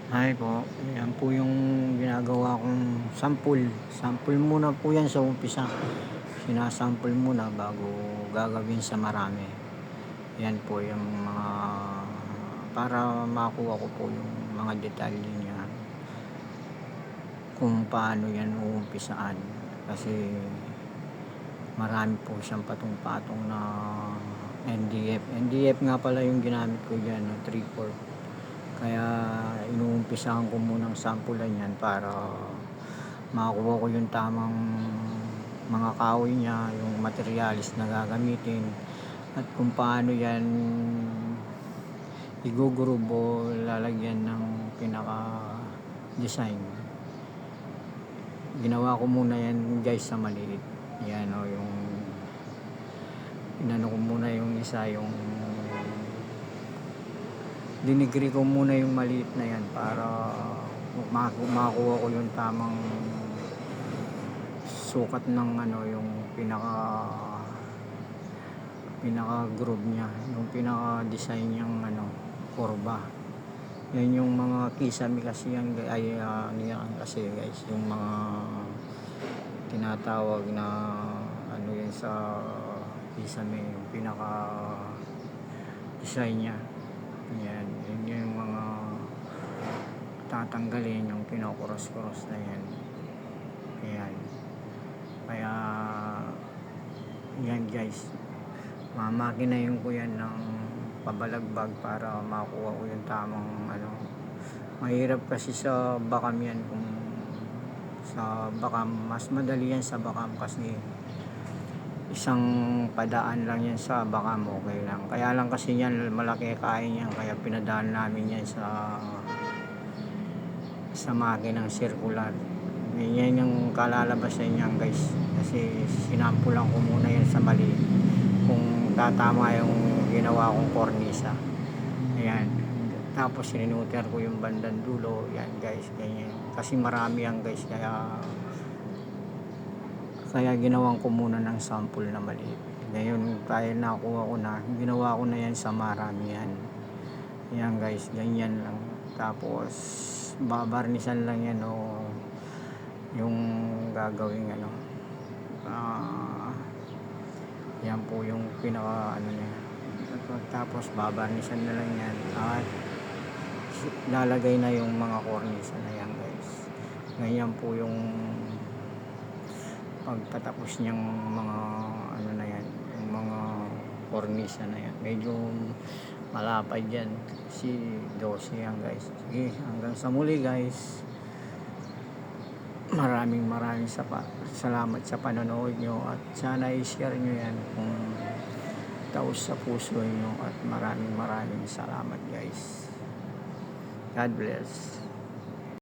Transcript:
Hi po, yan po yung ginagawa kong sample. Sample muna po yan sa umpisa. Sinasample muna bago gagawin sa marami. Yan po yung mga para makuha ko po yung mga detalye niya kung paano yan uumpisaan. Kasi marami po siyang patong-patong na NDF. NDF nga pala yung ginamit ko dyan, no, 3/4. Kaya inuumpisahan ko munang sampulan yan para makakuha ko yung tamang mga kahoy niya, yung materialis na gagamitin, at kung paano yan igugroup o lalagyan ng pinaka design. Ginawa ko muna yan guys sa maliit. Yan o, yung inano ko muna yung isa, yung dinigri ko muna yung maliit na yan para makuha ko yung tamang sukat ng ano, yung pinaka groove niya, yung pinaka design niyang ano, kurba. Yan yung mga kisame kasi yan yan kasi guys, yung mga tinatawag na ano yan sa kisame, yung pinaka design niya. Yan, yun yung mga tatanggalin, yung kinokuros-kuros na yan. Ayan. Kaya yan guys, mamakinayin ko yan ng pabalagbag para makuha ko yung tamang ano. Mahirap kasi sa bakam yan, kung sa bakam mas madali yan sa bakam kasi isang padaan lang yan sa bakam, okay lang. Kaya lang kasi yan malaki kain yan, kaya pinadaan namin yan sa makinang circular. Yan yung kalalabasan niyan guys, kasi sinampulan ko muna yan sa mali kung tatama yung ginawa kong kornisa. Ayan, tapos sinuter ko yung bandang dulo. Yan guys, ganyan kasi marami yan guys, kaya ginawan ko muna ng sample na maliit. Ngayon tayo nakuha ko na, ginawa ko na yan sa marami yan. Yan guys, ganyan lang. Tapos babarnisan lang yan o yung gagawing ano, yan po yung pinaka ano niya. Tapos babarnisan na lang yan at lalagay na yung mga kornisa na yan guys. Ganyan po yung pagtatapos niyang mga ano na yan, yung mga kornisa na yan. Medyo malapad yan kasi 12 yan guys. Sige, hanggang sa muli guys. Maraming salamat sa panonood nyo, at sana i-share nyo yan kung taos sa puso nyo, at maraming salamat guys. God bless.